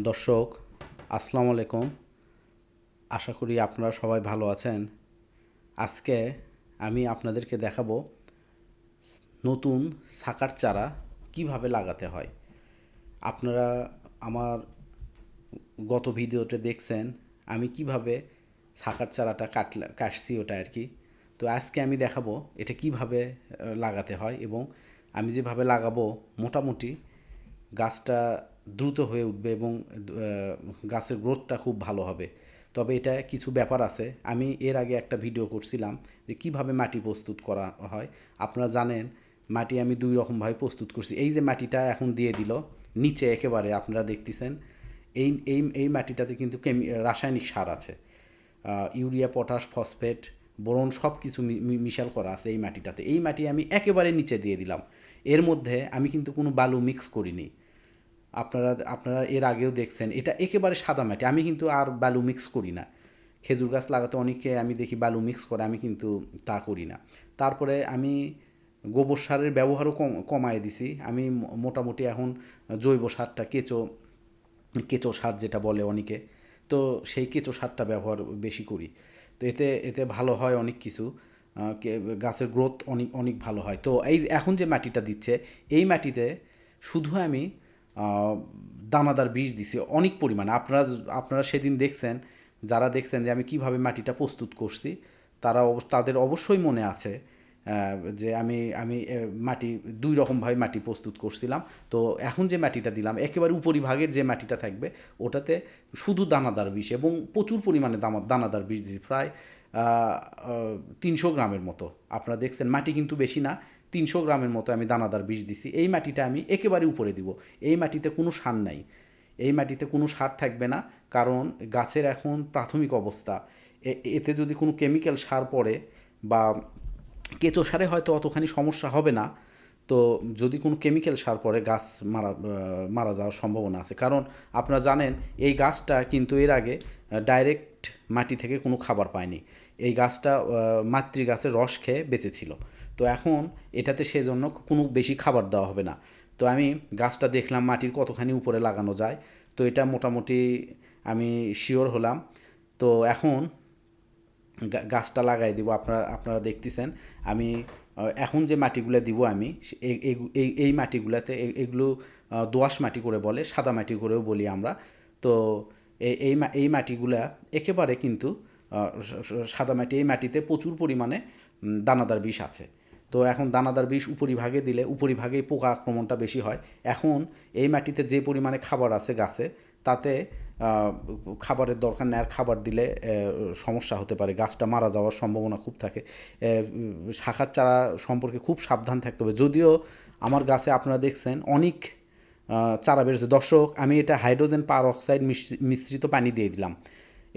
দর্শক, আসসালামু আলাইকুম। আশা করি আপনারা সবাই ভালো আছেন। আজকে আমি আপনাদেরকে দেখাবো নতুন শাকার চারা কিভাবে লাগাতে হয়। আপনারা আমার গত ভিডিওতে দেখছেন আমি কিভাবে শাকার চারাটা কাটছি ওটা আর কি। তো আজকে আমি দেখাবো এটা কিভাবে লাগাতে হয়, এবং আমি যেভাবে লাগাবো মোটামুটি গাছটা দ্রুত হয়ে উঠবে এবং গাছের গ্রোথটা খুব ভালো হবে। তবে এটা কিছু ব্যাপার আছে। আমি এর আগে একটা ভিডিও করছিলাম যে কিভাবে মাটি প্রস্তুত করা হয়। আপনারা জানেন মাটি আমি দুই রকমভাবে প্রস্তুত করছি। এই যে মাটিটা এখন দিয়ে দিল নিচে একেবারে আপনারা দেখতেছেন, এই এই এই মাটিটাতে কিন্তু রাসায়নিক সার আছে। ইউরিয়া, পটাশ, ফসফেট, বোরন সব কিছু মিশাল করা আছে এই মাটিটাতে। এই মাটি আমি একেবারে নিচে দিয়ে দিলাম। এর মধ্যে আমি কিন্তু কোনো বালু মিক্স করিনি। আপনারা এর আগেও দেখছেন এটা একেবারে সাদা মাটি। আমি কিন্তু আর বালু মিক্স করি না। খেজুর গাছ লাগাতে অনেকে আমি দেখি বালু মিক্স করে, আমি কিন্তু তা করি না। তারপরে আমি গোবর সারের ব্যবহারও কমায় দিছি। আমি মোটামুটি এখন জৈব সারটা কেঁচো সার যেটা বলে অনেকে, তো সেই কেঁচো সারটা ব্যবহার বেশি করি। তো এতে এতে ভালো হয় অনেক কিছু, গাছের গ্রোথ অনেক অনেক ভালো হয়। তো এই এখন যে মাটিটা দিচ্ছে এই মাটিতে শুধু আমি দানাদার বীজ দিছি অনেক পরিমাণে। আপনারা সেদিন দেখছেন, যারা দেখছেন যে আমি কিভাবে মাটিটা প্রস্তুত করছি, তাদের অবশ্যই মনে আছে যে আমি আমি মাটি দুই রকমভাবে মাটি প্রস্তুত করছিলাম। তো এখন যে মাটিটা দিলাম একেবারে উপরিভাগের যে মাটিটা থাকবে ওটাতে শুধু দানাদার বিষ এবং প্রচুর পরিমাণে দানাদার বিষ দিই, প্রায় 300 গ্রামের মতো। আপনারা দেখছেন মাটি কিন্তু বেশি না, 300 গ্রামের মতো আমি দানাদার বিষ দিছি। এই মাটিটা আমি একেবারে উপরে দিব। এই মাটিতে কোনো সার নাই, এই মাটিতে কোনো সার থাকবে না, কারণ গাছের এখন প্রাথমিক অবস্থা। এতে যদি কোনো কেমিক্যাল সার পড়ে বা কেঁচো সারে হয়তো অতখানি সমস্যা হবে না। তো যদি কোনো কেমিক্যাল সার পড়ে গাছ মারা যাওয়ার সম্ভাবনা আছে। কারণ আপনারা জানেন এই গাছটা কিন্তু এর আগে ডাইরেক্ট মাটি থেকে কোনো খাবার পায়নি। এই গাছটা মাতৃগাছের রস খেয়ে বেঁচেছিল। তো এখন এটাতে সেজন্য কোনো বেশি খাবার দেওয়া হবে না। তো আমি গাছটা দেখলাম মাটির কতখানি উপরে লাগানো যায়, তো এটা মোটামুটি আমি শিওর হলাম। তো এখন গাছটা লাগাই দিব। আপনারা দেখতেছেন আমি এখন যে মাটিগুলো দিব আমি এই মাটিগুলোতে এগুলো দোআঁশ মাটি করে বলে, সাদা মাটি করেও বলি আমরা। তো এই মাটিগুলা একেবারে কিন্তু সাদা মাটি, এই মাটিতে প্রচুর পরিমাণে দানাদার বিষ আছে। তো এখন দানাদার বিষ উপরিভাগে দিলে উপরিভাগেই পোকা আক্রমণটা বেশি হয়। এখন এই মাটিতে যে পরিমাণে খাবার আছে গাছে, তাতে খাবারের দরকার নেই। আর খাবার দিলে সমস্যা হতে পারে, গাছটা মারা যাওয়ার সম্ভাবনা খুব থাকে। শাখার চারা সম্পর্কে খুব সাবধান থাকতে হবে। যদিও আমার গাছে আপনারা দেখছেন অনেক চারা বেরোচ্ছে। দর্শক, আমি এটা হাইড্রোজেন পারঅক্সাইড মিশ্রিত পানি দিয়ে দিলাম।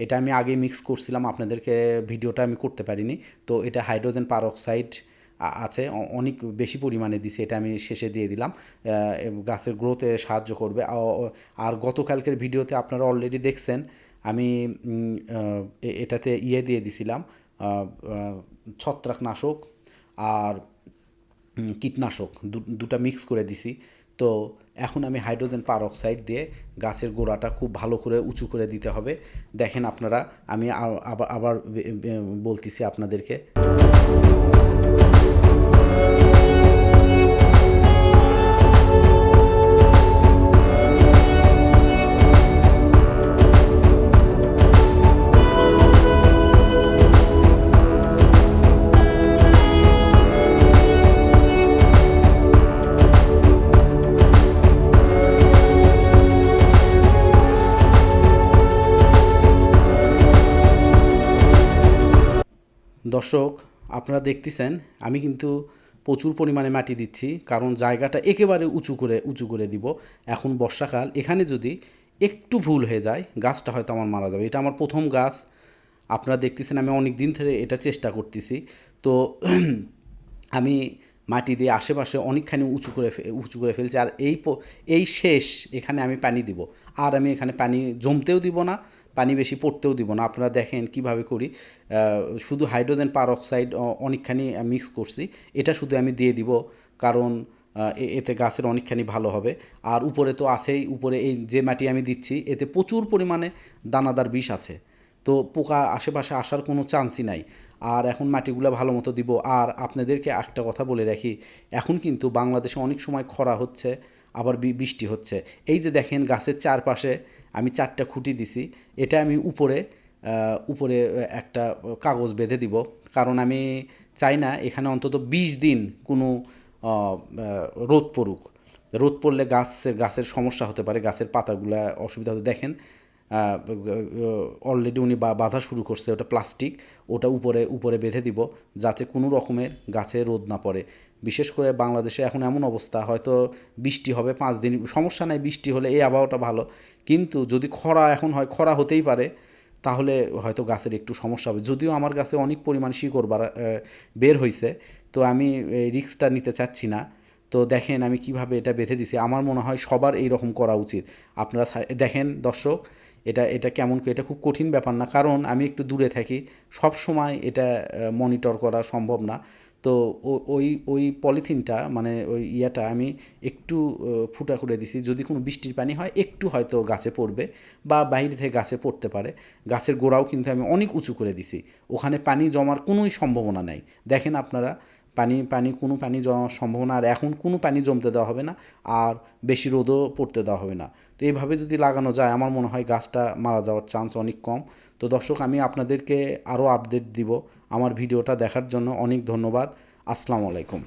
এটা আমি আগে মিক্স করছিলাম, আপনাদেরকে ভিডিওটা আমি করতে পারিনি। তো এটা হাইড্রোজেন পারঅক্সাইড আছে, অনেক বেশি পরিমাণে দিছে, এটা আমি শেষে দিয়ে দিলাম। গাছের গ্রোথে সাহায্য করবে। আর গতকালকের ভিডিওতে আপনারা অলরেডি দেখছেন আমি এটাতে দিয়ে দিছিলাম ছত্রাকনাশক আর কীটনাশক, দুটা মিক্স করে দিছি। তো এখন আমি হাইড্রোজেন পারঅক্সাইড দিয়ে গাছের গোড়াটা খুব ভালো করে উঁচু করে দিতে হবে। দেখেন আপনারা, আমি আবার বলতেছি আপনাদেরকে। দর্শক, আপনারা দেখতেছেন আমি কিন্তু প্রচুর পরিমাণে মাটি দিচ্ছি, কারণ জায়গাটা একেবারে উঁচু করে দিব। এখন বর্ষাকাল, এখানে যদি একটু ভুল হয়ে যায় গাছটা হয়তো আমার মারা যাবে। এটা আমার প্রথম গাছ। আপনারা দেখতেছেন আমি অনেক দিন ধরে এটা চেষ্টা করতেছি। তো আমি মাটি দিয়ে আশেপাশে অনেকখানি উঁচু করে ফেলছি। আর এই শেষ এখানে আমি পানি দিব। আর আমি এখানে পানি জমতেও দিব না, পানি বেশি পড়তেও দিব না। আপনারা দেখেন কিভাবে করি। শুধু হাইড্রোজেন পারঅক্সাইড অনেকখানি মিক্স করছি, এটা শুধু আমি দিয়ে দিব। কারণ এতে গাছের অনেকখানি ভালো হবে। আর উপরে তো আছেই, উপরে এই যে মাটি আমি দিচ্ছি এতে প্রচুর পরিমাণে দানাদার বিষ আছে, তো পোকা আশেপাশে আসার কোনো চান্সই নাই। আর এখন মাটিগুলো ভালো মতো দিব। আর আপনাদেরকে একটা কথা বলে রাখি, এখন কিন্তু বাংলাদেশে অনেক সময় খরা হচ্ছে, আবার বৃষ্টি হচ্ছে। এই যে দেখেন গাছের চারপাশে আমি 4টা খুঁটি দিছি, এটা আমি উপরে উপরে একটা কাগজ বেঁধে দিব, কারণ আমি চাই না এখানে অন্তত 20 দিন কোনো রোদ পড়ুক। রোদ পড়লে গাছের সমস্যা হতে পারে, গাছের পাতাগুলা অসুবিধা হতে দেখেন অলরেডি উনি বাঁধা শুরু করছে, ওটা প্লাস্টিক, ওটা উপরে উপরে বেঁধে দিব যাতে কোনো রকমের গাছে রোদ না পড়ে। বিশেষ করে বাংলাদেশে এখন এমন অবস্থা, হয়তো বৃষ্টি হবে 5 দিন, সমস্যা নাই, বৃষ্টি হলে এই আবহাওয়াটা ভালো, কিন্তু যদি খরা এখন হয়, খরা হতেই পারে, তাহলে হয়তো গাছের একটু সমস্যা হবে। যদিও আমার গাছে অনেক পরিমাণ শিকড় বের হয়েছে, তো আমি এই রিস্কটা নিতে চাচ্ছি না। তো দেখেন আমি কিভাবে এটা বেঁধে দিছি, আমার মনে হয় সবার এই রকম করা উচিত। আপনারা দেখেন দর্শক, এটা এটা কেমন করে, এটা খুব কঠিন ব্যাপার না, কারণ আমি একটু দূরে থাকি, সব সময় এটা মনিটর করা সম্ভব না। তো ওই ওই পলিথিনটা মানে ওই ইয়াটা আমি একটু ফুটা করে দিছি, যদি কোনো বৃষ্টির পানি হয় একটু হয়তো গাছে পড়বে বা বাইরে থেকে গাছে পড়তে পারে। গাছের গোড়াও কিন্তু আমি অনেক উঁচু করে দিছি, ওখানে পানি জমার কোনোই সম্ভাবনা নাই। দেখেন আপনারা, কোনো পানি জমার সম্ভাবনা, আর এখন কোনো পানি জমতে দেওয়া হবে না, আর বেশি রোদও পড়তে দেওয়া হবে না। তো এইভাবে যদি লাগানো যায় আমার মনে হয় গাছটা মারা যাওয়ার চান্স অনেক কম। তো দর্শক, আমি আপনাদেরকে আরও আপডেট দিব। আমার ভিডিওটা দেখার জন্য অনেক ধন্যবাদ। আসসালামু আলাইকুম।